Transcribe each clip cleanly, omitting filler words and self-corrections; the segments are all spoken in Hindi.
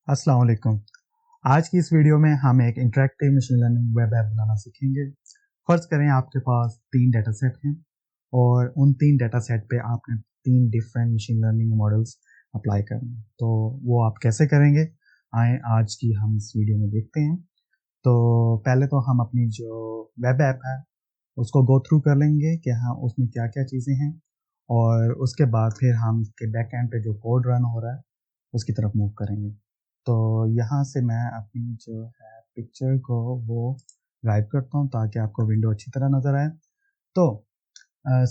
अस्सलाम वालेकुम। आज की इस वीडियो में हम एक interactive machine learning web app बनाना सीखेंगे। फ़र्ज़ करें आपके पास 3 डेटा सेट हैं और उन 3 डेटा सेट पे आपने 3 different machine learning models apply करने हैं। तो वो आप कैसे करेंगे? आएँ आज की हम इस वीडियो में देखते हैं। तो पहले तो हम अपनी जो वेब ऐप है उसको गो थ्रू कर लेंगे कि हाँ, उसमें क्या-क्या चीज़ें हैं और उसके बाद फिर हम इसके बैक एंड पे जो कोड रन हो रहा है उसकी तरफ मूव करेंगे। तो यहाँ से मैं अपनी जो है पिक्चर को वो गायब करता हूँ ताकि आपको विंडो अच्छी तरह नज़र आए। तो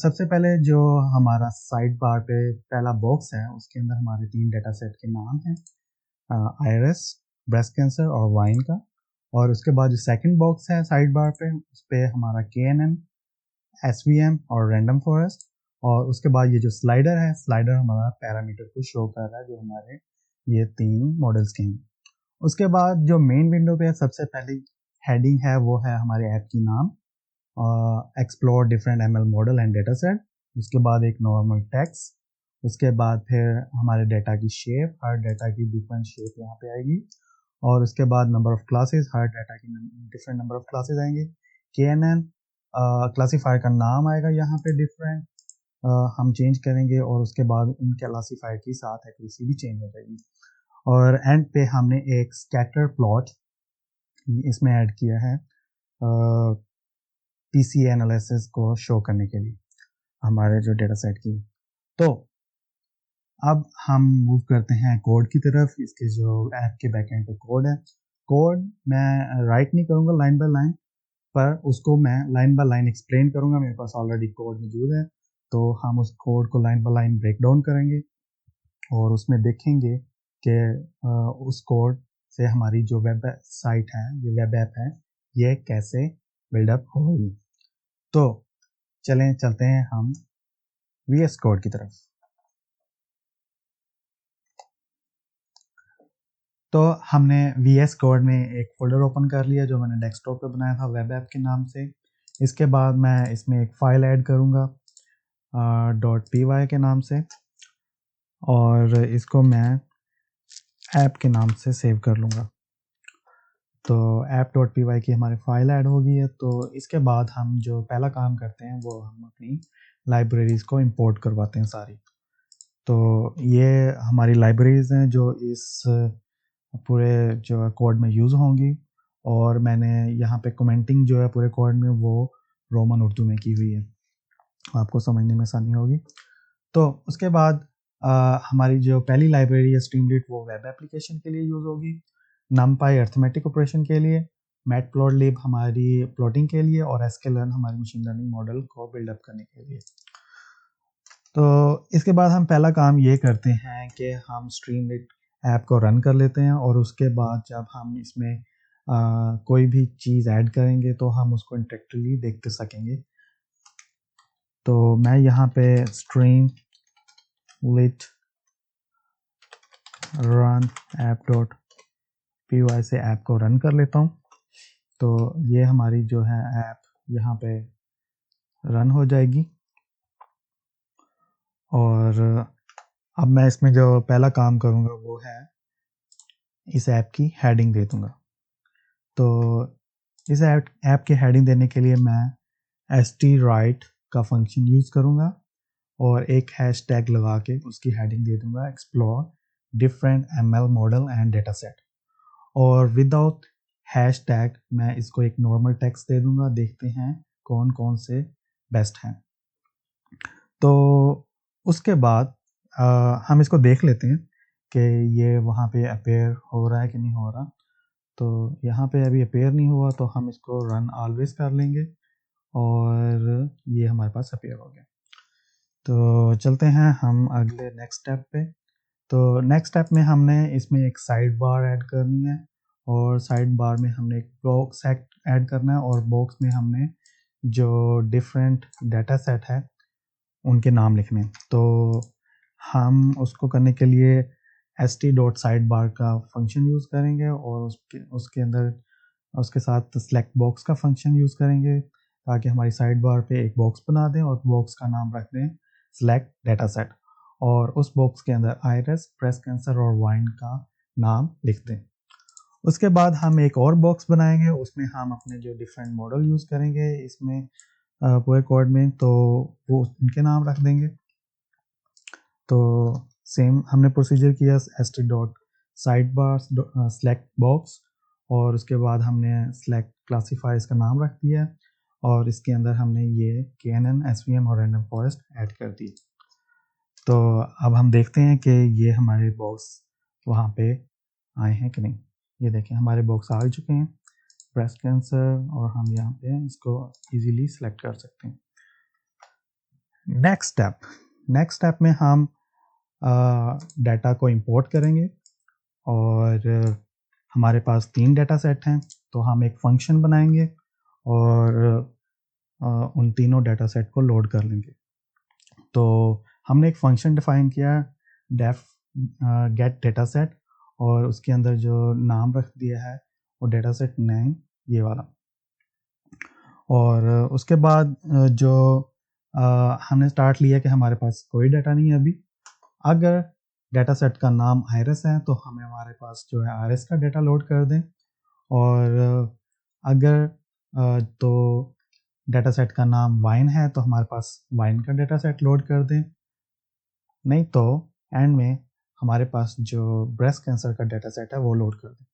सबसे पहले जो हमारा साइड बार पे पहला बॉक्स है उसके अंदर हमारे 3 डेटा सेट के नाम हैं, आईआरएस, ब्रेस्ट कैंसर और वाइन का। और उसके बाद जो सेकंड बॉक्स है साइड बार पे उस पे हमारा केएनएन, एसवीएम और रैंडम फॉरेस्ट। और उसके बाद ये जो स्लाइडर है, स्लाइडर हमारा पैरामीटर को शो कर रहा है जो हमारे ये 3 मॉडल्स के हैं। उसके बाद जो मेन विंडो पे सबसे पहली हेडिंग है वो है हमारे ऐप की नाम, explore different ML model and data set. उसके बाद एक नॉर्मल टेक्स्ट। उसके बाद फिर हमारे डेटा की शेप, हर डेटा की डिफरेंट शेप यहाँ पे आएगी। और उसके बाद number of classes, her data की डिफरेंट नंबर ऑफ क्लासेस आएंगे। के एन एन क्लासीफायर का नाम आएगा यहाँ पे डिफरेंट, हम चेंज करेंगे और उसके बाद उन क्लासीफायर की साथ एक्यूरेसी भी चेंज हो जाएगी। और एंड पे हमने एक स्कैटर प्लॉट इसमें ऐड किया है पीसी एनालिसिस को शो करने के लिए हमारे जो डेटा सेट की। तो अब हम मूव करते हैं कोड की तरफ। इसके जो ऐप के बैकएंड पे कोड है, कोड मैं राइट नहीं करूँगा लाइन बाय लाइन, पर उसको मैं लाइन बाय लाइन एक्सप्लेन करूँगा। मेरे पास ऑलरेडी कोड मौजूद है, तो हम उस कोड को line by line break down करेंगे और उसमें देखेंगे कि उस कोड से हमारी जो वेब साइट है, ये वेब ऐप है, ये कैसे बिल्डअप होगी। तो चलते हैं हम वीएस कोड की तरफ। तो हमने वीएस कोड में एक फोल्डर ओपन कर लिया जो मैंने डेस्कटॉप पे बनाया था वेब ऐप के नाम से। इसके बाद मैं इसमें एक फ़ाइल ऐड करूँगा .py के नाम से, और इसको मैं ऐप के नाम से सेव कर लूँगा। तो app.py की हमारी फ़ाइल ऐड हो गई है। तो इसके बाद हम जो पहला काम करते हैं वो हम अपनी लाइब्रेरीज़ को इंपोर्ट करवाते हैं सारी। तो ये हमारी लाइब्रेरीज़ हैं जो इस पूरे जो कोड में यूज़ होंगी, और मैंने यहाँ पे कमेंटिंग जो है पूरे कोड में वो रोमन उर्दू में की हुई है, आपको समझने में आसानी होगी। तो उसके बाद हमारी जो पहली लाइब्रेरी है स्ट्रीमलीट, वो वेब एप्लीकेशन के लिए यूज़ होगी, नमपाई अर्थमेटिक ऑपरेशन के लिए, मैटप्लॉटलिब हमारी प्लॉटिंग के लिए, और sklearn हमारी मशीन लर्निंग मॉडल को बिल्डअप करने के लिए। तो इसके बाद हम पहला काम ये करते हैं कि हम स्ट्रीमलीट ऐप को रन कर लेते हैं, और उसके बाद जब हम इसमें कोई भी चीज़ ऐड करेंगे तो हम उसको इंटरेक्टिवली देखते सकेंगे। तो मैं यहाँ पे स्ट्रीमलीट रन app.py से ऐप को रन कर लेता हूँ। तो ये हमारी जो है ऐप यहाँ पे रन हो जाएगी, और अब मैं इसमें जो पहला काम करूँगा वो है इस ऐप की हेडिंग दे दूँगा। तो इस ऐप की हेडिंग देने के लिए मैं htwrite का फंक्शन यूज़ करूँगा और एक हैश टैग लगा के उसकी हेडिंग दे दूँगा explore different ML model and data set. और विदाउट हैश टैग मैं इसको एक नॉर्मल टेक्स्ट दे दूँगा, देखते हैं कौन कौन से बेस्ट हैं। तो उसके बाद हम इसको देख लेते हैं कि ये वहाँ पे अपेयर हो रहा है कि नहीं हो रहा। तो यहाँ पे अभी अपेयर नहीं हुआ, तो हम इसको रन ऑलवेज कर लेंगे और ये हमारे पास अपेयर हो गया। तो चलते हैं हम अगले नेक्स्ट स्टेप पे। तो नेक्स्ट स्टेप में हमने इसमें एक साइड बार ऐड करनी है, और साइड बार में हमने एक बॉक्स ऐड करना है, और बॉक्स में हमने जो डिफरेंट डेटा सेट है उनके नाम लिखने। तो हम उसको करने के लिए st.sidebar का फंक्शन यूज़ करेंगे, और उसके अंदर उसके साथ सेलेक्ट बॉक्स का फंक्शन यूज़ करेंगे ताकि हमारी साइड बार पे एक बॉक्स बना दें और बॉक्स का नाम रख दें सेलेक्ट डेटा सेट, और उस बॉक्स के अंदर आईआरएस, ब्रेस्ट कैंसर और वाइन का नाम लिख दें। उसके बाद हम एक और बॉक्स बनाएंगे, उसमें हम अपने जो डिफरेंट मॉडल यूज़ करेंगे इसमें पूरे कोड में, तो वो उनके नाम रख देंगे। तो सेम हमने प्रोसीजर किया, st dot side bar select box, और उसके बाद हमने सेलेक्ट क्लासीफायर इसका नाम रख दिया, और इसके अंदर हमने ये knn svm और रैंडम फॉरेस्ट ऐड कर दी। तो अब हम देखते हैं कि ये हमारे बॉक्स वहाँ पे आए हैं कि नहीं। ये देखें हमारे बॉक्स आ चुके हैं, ब्रेस्ट कैंसर, और हम यहाँ पे इसको इजीली सेलेक्ट कर सकते हैं। नेक्स्ट स्टेप में हम डाटा को इंपोर्ट करेंगे, और हमारे पास 3 डाटा सेट हैं, तो हम एक फंक्शन बनाएंगे और उन तीनों डाटा सेट को लोड कर लेंगे। तो हमने एक फंक्शन डिफाइन किया, डेफ गेट डाटा सेट, और उसके अंदर जो नाम रख दिया है वो डाटा सेट नेम ये वाला। और उसके बाद जो हमने स्टार्ट लिया कि हमारे पास कोई डाटा नहीं है अभी। अगर डाटा सेट का नाम आयरस है तो हमें हमारे पास जो है आयरस का डाटा लोड कर दें, और अगर तो डाटा सेट का नाम वाइन है तो हमारे पास वाइन का डाटा सेट लोड कर दें। नहीं तो एंड में हमारे पास जो ब्रेस्ट कैंसर का डाटा सेट है वो लोड कर दें।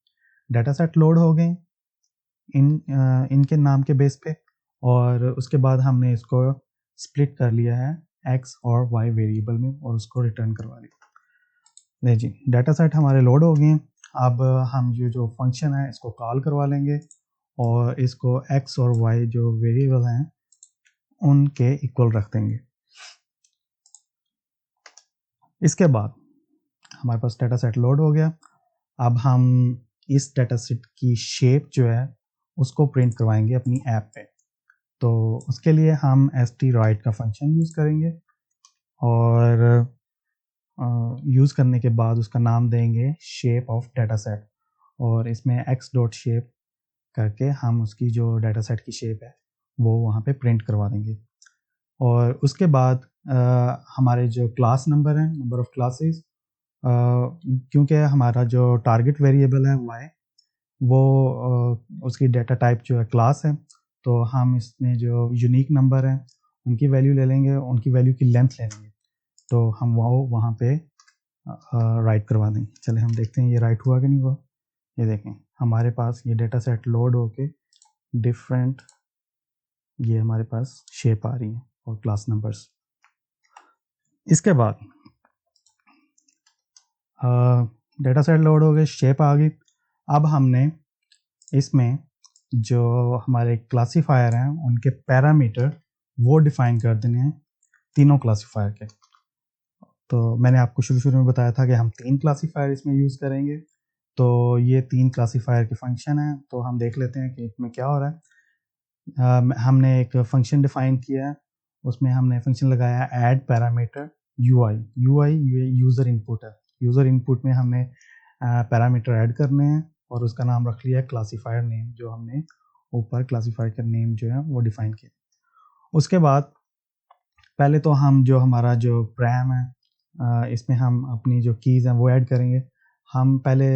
डाटा सेट लोड हो गए इनके नाम के बेस पे, और उसके बाद हमने इसको स्प्लिट कर लिया है x और y वेरिएबल में, और उसको रिटर्न करवा लिया। नहीं जी, डाटा सेट हमारे लोड हो गए। अब हम जो फंक्शन है इसको कॉल करवा लेंगे, और इसको x और y जो वेरिएबल हैं उनके इक्वल रख देंगे। इसके बाद हमारे पास डाटा सेट लोड हो गया। अब हम इस डाटा सेट की शेप जो है उसको प्रिंट करवाएंगे अपनी ऐप पे। तो उसके लिए हम stwrite का फंक्शन यूज़ करेंगे, और यूज़ करने के बाद उसका नाम देंगे शेप ऑफ डाटा सेट, और इसमें x डॉट शेप करके हम उसकी जो डाटा सेट की शेप है वो वहाँ पे प्रिंट करवा देंगे। और उसके बाद हमारे जो क्लास नंबर है, नंबर ऑफ क्लासेस, क्योंकि हमारा जो टारगेट वेरिएबल है y वो उसकी डाटा टाइप जो है क्लास है, तो हम इसमें जो यूनिक नंबर हैं उनकी वैल्यू ले लेंगे, उनकी वैल्यू की लेंथ ले लेंगे, तो हम वो वहाँ पे राइट करवा देंगे। चले हम देखते हैं ये राइट हुआ कि नहीं हुआ। ये देखें हमारे पास ये डाटा सेट लोड होके डिफरेंट ये हमारे पास शेप आ रही है और क्लास नंबर्स। इसके बाद डाटा सेट लोड हो गए, शेप आ गई। अब हमने इसमें जो हमारे क्लासीफायर हैं उनके पैरामीटर वो डिफाइन कर देने हैं तीनों क्लासीफायर के। तो मैंने आपको शुरू में बताया था कि हम 3 क्लासीफायर इसमें यूज़ करेंगे। तो ये 3 क्लासीफायर के फंक्शन हैं, तो हम देख लेते हैं कि इसमें क्या हो रहा है। हमने एक फंक्शन डिफाइन किया है, उसमें हमने फंक्शन लगाया ऐड पैरामीटर यूआई ये यूज़र इनपुट है। यूज़र इनपुट में हमने पैरामीटर ऐड करने हैं, और उसका नाम रख लिया क्लासीफायर नेम, जो हमने ऊपर क्लासीफायर का नेम जो है वो डिफाइन किया। उसके बाद पहले तो हम जो हमारा जो प्रैम है इसमें हम अपनी जो कीज़ हैं वो ऐड करेंगे। हम पहले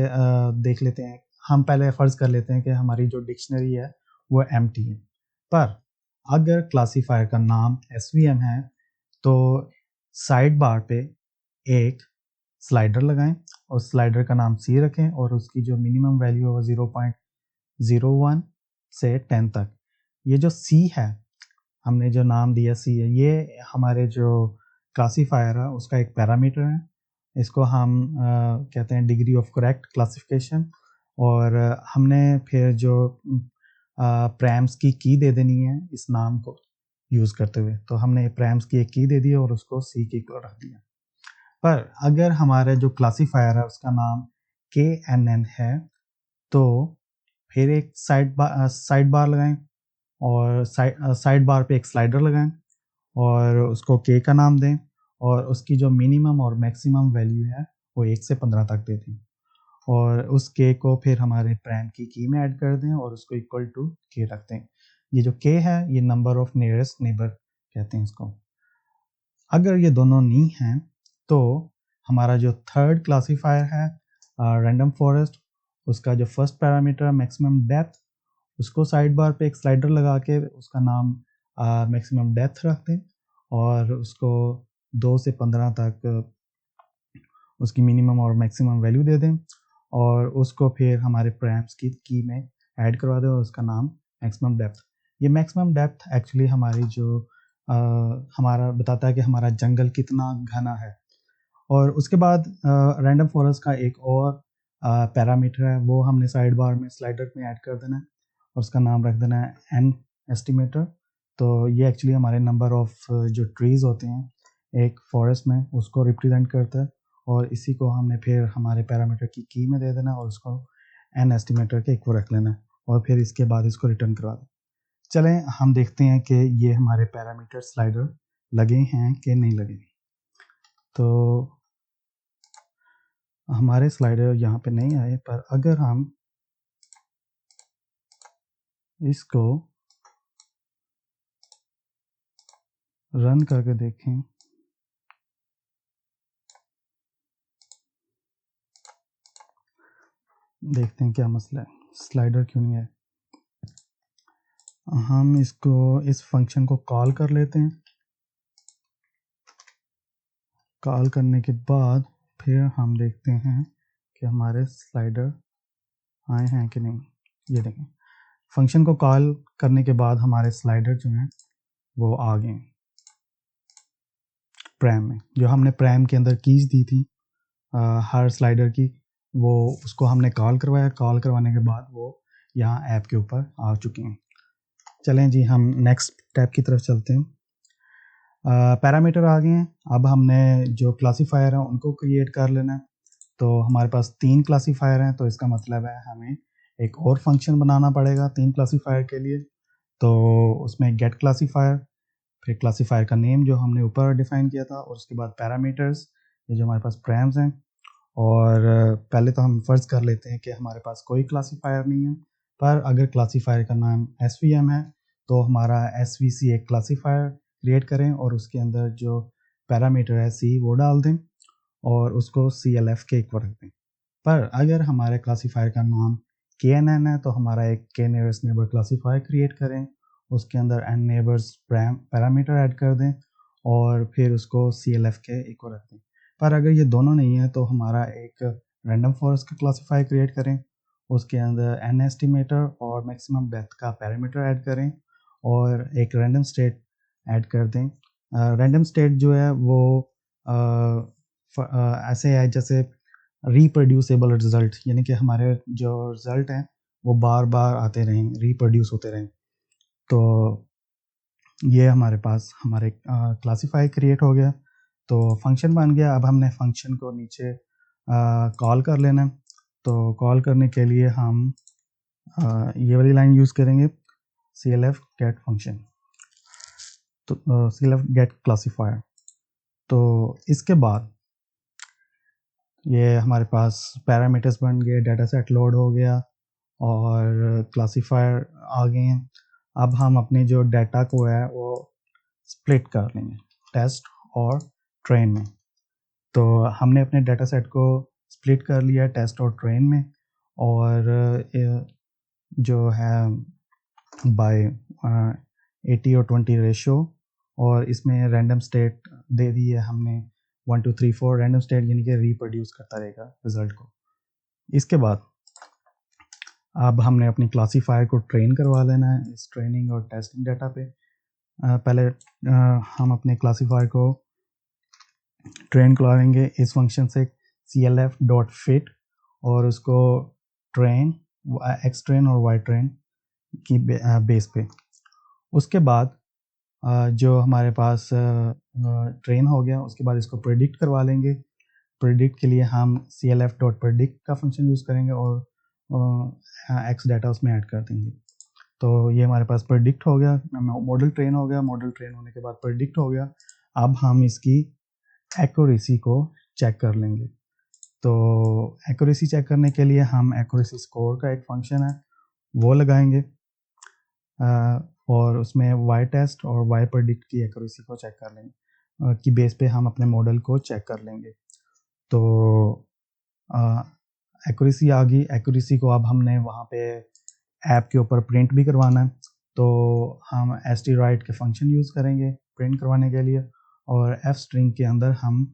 देख लेते हैं, हम पहले फ़र्ज़ कर लेते हैं कि हमारी जो डिक्शनरी है वो एम्प्टी है। पर अगर क्लासीफायर का नाम svm है तो साइड बार पे एक स्लाइडर लगाएं, और स्लाइडर का नाम c रखें, और उसकी जो मिनिमम वैल्यू है वो 0.01 से 10 तक। ये जो c है, हमने जो नाम दिया c है, ये हमारे जो क्लासीफायर है उसका एक पैरामीटर है। इसको हम कहते हैं डिग्री ऑफ करेक्ट क्लासिफिकेशन, और हमने फिर जो प्रैम्स की दे देनी है इस नाम को यूज़ करते हुए। तो हमने प्रैम्स की एक की दे दी और उसको c की इक्वल रख दिया। पर अगर हमारा जो क्लासीफायर है उसका नाम knn है तो फिर एक साइड बार लगाएं, और साइड बार पे एक स्लाइडर लगाएं, और उसको k का नाम दें, और उसकी जो मिनिमम और मैक्सिमम वैल्यू है वो 1 से 15 तक दे दें, और उस k को फिर हमारे प्रैम की में ऐड कर दें और उसको इक्वल टू k रख दें। ये जो k है ये नंबर ऑफ नियरेस्ट नेबर कहते हैं इसको। अगर ये दोनों नहीं हैं तो हमारा जो थर्ड क्लासीफायर है रैंडम फॉरेस्ट, उसका जो फर्स्ट पैरामीटर है मैक्सिमम डेप्थ, उसको साइड बार पे एक स्लाइडर लगा के उसका नाम मैक्सिमम डेप्थ रख दें और उसको 2 से 15 तक उसकी मिनिमम और मैक्सिमम वैल्यू दे दें और उसको फिर हमारे प्रैम्स की में ऐड करवा दें और उसका नाम मैक्सिमम डेप्थ। ये मैक्सिमम डेप्थ एक्चुअली हमारी जो हमारा बताता है कि हमारा जंगल कितना घना है। और उसके बाद रैंडम फॉरेस्ट का एक और पैरामीटर है, वो हमने साइड बार में स्लाइडर में ऐड कर देना है और उसका नाम रख देना है एन एस्टिमेटर। तो ये एक्चुअली हमारे नंबर ऑफ जो ट्रीज़ होते हैं एक फॉरेस्ट में उसको रिप्रेजेंट करता है और इसी को हमने फिर हमारे पैरामीटर की में दे देना और उसको एन एस्टिमेटर के इक्वल रख लेना है और फिर इसके बाद इसको रिटर्न करवा दें। चलें हम देखते हैं कि ये हमारे पैरामीटर स्लाइडर लगे हैं कि नहीं लगे। तो हमारे स्लाइडर यहाँ पे नहीं आए, पर अगर हम इसको रन करके देखें देखते हैं क्या मसला है, स्लाइडर क्यों नहीं है। हम इसको इस फंक्शन को कॉल कर लेते हैं। कॉल करने के बाद फिर हम देखते हैं कि हमारे स्लाइडर आए हैं कि नहीं। ये देखें, फंक्शन को कॉल करने के बाद हमारे स्लाइडर जो हैं वो आ गए प्रैम में। जो हमने प्रैम के अंदर कीज दी थी हर स्लाइडर की, वो उसको हमने कॉल करवाया। कॉल करवाने के बाद वो यहाँ ऐप के ऊपर आ चुके हैं। चलें जी, हम नेक्स्ट टैब की तरफ चलते हैं। पैरामीटर आ गए हैं। अब हमने जो क्लासीफायर हैं उनको क्रिएट कर लेना है। तो हमारे पास 3 क्लासीफायर हैं, तो इसका मतलब है हमें एक और फंक्शन बनाना पड़ेगा 3 क्लासीफायर के लिए। तो उसमें गेट क्लासीफायर, फिर क्लासीफायर का नेम जो हमने ऊपर डिफाइन किया था और उसके बाद पैरामीटर्स, ये जो हमारे पास प्रैम्स हैं। और पहले तो हम फ़र्ज़ कर लेते हैं कि हमारे पास कोई क्लासीफायर नहीं है, पर अगर क्लासीफायर का नाम एसवीएम है तो हमारा एसवीसी एक क्लासीफायर क्रिएट करें और उसके अंदर जो पैरामीटर है सी वो डाल दें और उसको CLF के इक्वल रख दें। पर अगर हमारे क्लासीफायर का नाम KNN है तो हमारा एक K nearest neighbour classifier create करें, उसके अंदर N नेबर्स पैरामीटर ऐड कर दें और फिर उसको CLF के इक्वल रख दें। पर अगर ये दोनों नहीं है तो हमारा एक रैंडम फॉरेस्ट का क्लासीफायर क्रिएट करें, उसके अंदर N एस्टिमेटर और मैक्सिमम डेप्थ का पैरामीटर ऐड करें और एक रैंडम स्टेट ऐड कर दें। रैंडम स्टेट जो है वो ऐसे है जैसे रिप्रोड्यूसेबल रिजल्ट, यानी कि हमारे जो रिजल्ट हैं वो बार बार आते रहें, रिप्रोड्यूस होते रहें। तो ये हमारे पास हमारे क्लासीफाई क्रिएट हो गया, तो फंक्शन बन गया। अब हमने फंक्शन को नीचे कॉल कर लेना है। तो कॉल करने के लिए हम ये वाली लाइन यूज़ करेंगे, CLF गेट फंक्शन, तो CLF गेट क्लासीफायर। तो इसके बाद ये हमारे पास पैरामीटर्स बन गए, डाटा सेट लोड हो गया और क्लासीफायर आ गए हैं। अब हम अपने जो डाटा को है वो स्प्लिट कर लेंगे टेस्ट और ट्रेन में। तो हमने अपने डाटा सेट को स्प्लिट कर लिया टेस्ट और ट्रेन में और जो है बाय 80 और 20 रेशो, और इसमें रैंडम स्टेट दे दी है हमने 1 2 3 4 रैंडम स्टेट, यानी कि रिप्रोड्यूस करता रहेगा रिजल्ट को। इसके बाद अब हमने अपनी क्लासीफायर को ट्रेन करवा लेना है इस ट्रेनिंग और टेस्टिंग डाटा पे। पहले हम अपने क्लासीफायर को ट्रेन करवाएंगे इस फंक्शन से CLF.fit और उसको ट्रेन एक्स ट्रेन और वाई ट्रेन की बेस पे। उसके बाद जो हमारे पास ट्रेन हो गया, उसके बाद इसको प्रेडिक्ट करवा लेंगे। प्रेडिक्ट के लिए हम CLF.predict का फंक्शन यूज़ करेंगे और एक्स डाटा उसमें ऐड कर देंगे। तो ये हमारे पास प्रेडिक्ट हो गया, मॉडल ट्रेन हो गया। मॉडल ट्रेन होने के बाद प्रेडिक्ट हो गया। अब हम इसकी एक्यूरेसी को चेक कर लेंगे। तो एक्यूरेसी चेक करने के लिए हम एक्यूरेसी स्कोर का एक फंक्शन है वो लगाएंगे और उसमें वाई टेस्ट और वाई प्रेडिक्ट की एक्यूरेसी को चेक कर लेंगे की बेस पे हम अपने मॉडल को चेक कर लेंगे। तो एक्यूरेसी आ गई। एक्यूरेसी को अब हमने वहाँ पे ऐप के ऊपर प्रिंट भी करवाना है, तो हम stwrite के फंक्शन यूज़ करेंगे प्रिंट करवाने के लिए, और f स्ट्रिंग के अंदर हम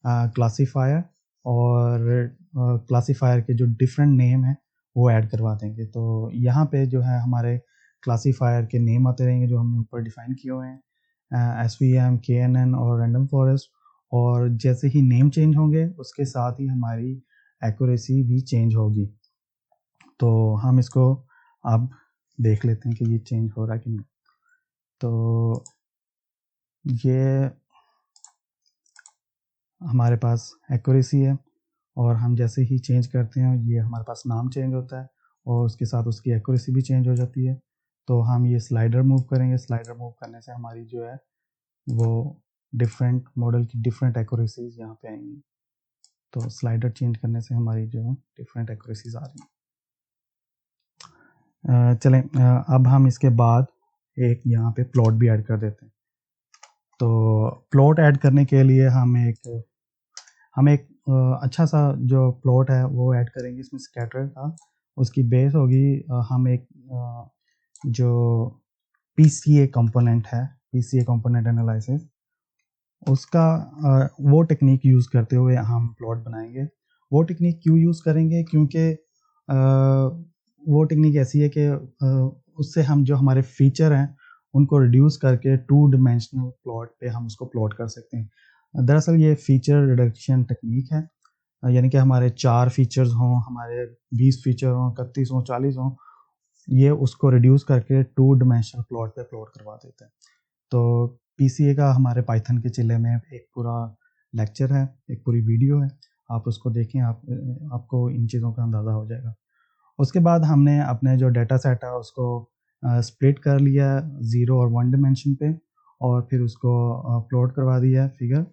क्लासीफायर और क्लासीफायर के जो डिफरेंट नेम है वो ऐड करवा देंगे। तो यहाँ पे जो है हमारे क्लासीफायर के नेम आते रहेंगे जो हमने ऊपर डिफाइन किए हुए हैं, SVM, KNN और रैंडम फॉरेस्ट। और जैसे ही नेम चेंज होंगे उसके साथ ही हमारी एक्यूरेसी भी चेंज होगी। तो हम इसको अब देख लेते हैं कि ये चेंज हो रहा है कि नहीं। तो ये हमारे पास एक्यूरेसी है, और हम जैसे ही चेंज करते हैं ये हमारे पास नाम चेंज होता है और उसके साथ उसकी एक्यूरेसी भी चेंज हो जाती है। तो हम ये स्लाइडर मूव करेंगे। स्लाइडर मूव करने से हमारी जो है वो डिफरेंट मॉडल की डिफरेंट एक्यूरेसीज यहाँ पे आएंगी। तो स्लाइडर चेंज करने से हमारी जो है डिफरेंट एक्यूरेसीज आ रही हैं। चलें, अब हम इसके बाद एक यहाँ पे प्लॉट भी ऐड कर देते हैं। तो प्लॉट ऐड करने के लिए हम एक अच्छा सा जो प्लॉट है वो ऐड करेंगे इसमें स्कैटर का। उसकी बेस होगी हम एक जो PCA कंपोनेंट है, PCA कंपोनेंट एनालिसिस, उसका वो टेक्निक यूज़ करते हुए हम प्लॉट बनाएंगे। वो टेक्निक क्यों यूज़ करेंगे, क्योंकि वो टेक्निक ऐसी है कि उससे हम जो हमारे फीचर हैं उनको रिड्यूस करके 2 डिमेंशनल प्लॉट पे हम उसको प्लॉट कर सकते हैं। दरअसल ये फीचर रिडक्शन टेक्निक है, यानी कि हमारे 4 फीचर्स हों, हमारे 20 फीचर हों, 31 हों, 40 हों, ये उसको रिड्यूस करके 2 डिमेंशनल प्लॉट पे प्लॉट करवा देते हैं। तो PCA का हमारे पाइथन के चिल्ले में एक पूरा लेक्चर है, एक पूरी वीडियो है, आप उसको देखें, आपको इन चीज़ों का अंदाज़ा हो जाएगा। उसके बाद हमने अपने जो डेटा सेट है उसको स्प्लिट कर लिया 0 और 1 डिमेंशन पे, और फिर उसको प्लॉट करवा दिया फिगर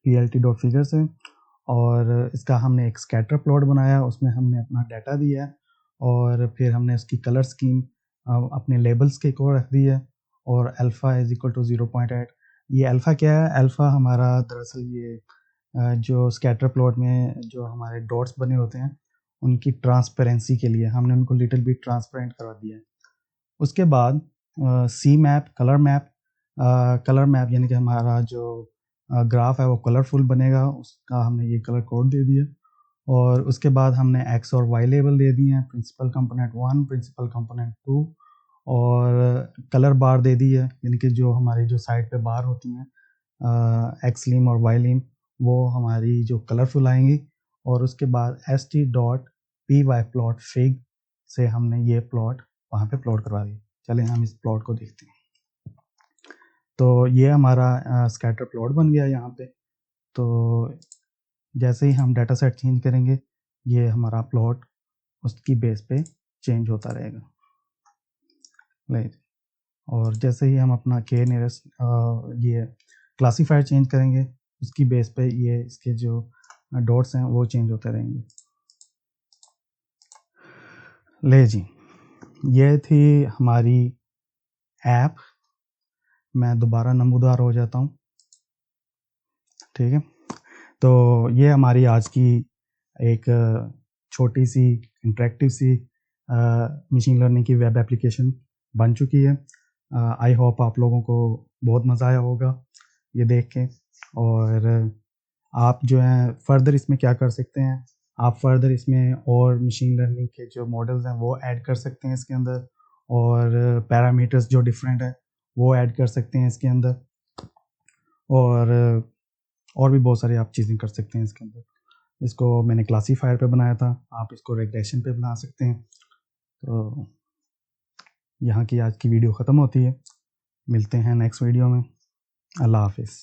plt.figure से। और इसका हमने एक स्कैटर प्लॉट बनाया, उसमें हमने अपना डाटा दिया है, और फिर हमने उसकी कलर स्कीम अपने लेबल्स के को रख दी है, और अल्फ़ा इज इक्वल टू 0.8। ये अल्फ़ा क्या है? अल्फ़ा हमारा दरअसल ये जो स्कैटर प्लॉट में जो हमारे डॉट्स बने होते हैं उनकी ट्रांसपेरेंसी के लिए हमने उनको लिटिल बिट ट्रांसपेरेंट करवा दिया है। उसके बाद सी मैप, कलर मैप यानी कि हमारा जो ग्राफ है वो कलरफुल बनेगा, उसका हमने ये कलर कोड दे दिया। और उसके बाद हमने एक्स और वाई लेबल दे दिए हैं, प्रिंसिपल कंपोनेंट 1, प्रिंसिपल कंपोनेंट 2, और कलर बार दे दी है, यानी कि जो हमारी जो साइड पे बार होती हैं एक्स लीम और वाई लीम, वो हमारी जो कलरफुल आएंगी। और उसके बाद st.py प्लॉट फिग से हमने ये प्लॉट वहाँ पे प्लॉट करवा दिया। चलें हम इस प्लॉट को देखते हैं। तो ये हमारा स्कैटर प्लॉट बन गया यहाँ पे। तो जैसे ही हम डाटा सेट चेंज करेंगे ये हमारा प्लॉट उसकी बेस पे चेंज होता रहेगा। राइट, और जैसे ही हम अपना k नियरेस्ट ये क्लासीफायर चेंज करेंगे उसकी बेस पे ये इसके जो डॉट्स हैं वो चेंज होते रहेंगे। ले जी, ये थी हमारी ऐप। मैं दोबारा नमूदार हो जाता हूँ, ठीक है। तो ये हमारी आज की एक छोटी सी इंटरेक्टिव सी मशीन लर्निंग की वेब एप्लीकेशन बन चुकी है। आई होप आप लोगों को बहुत मज़ा आया होगा ये देख के। और आप जो है फर्दर इसमें क्या कर सकते हैं, आप फर्दर इसमें और मशीन लर्निंग के जो मॉडल्स हैं वो ऐड कर सकते हैं इसके अंदर, और पैरामीटर्स जो डिफरेंट है वो ऐड कर सकते हैं इसके अंदर, और भी बहुत सारी आप चीज़ें कर सकते हैं इसके अंदर। इसको मैंने क्लासीफायर पे बनाया था, आप इसको रिग्रेशन पे बना सकते हैं। तो यहाँ की आज की वीडियो ख़त्म होती है, मिलते हैं नेक्स्ट वीडियो में। अल्लाह हाफिज़।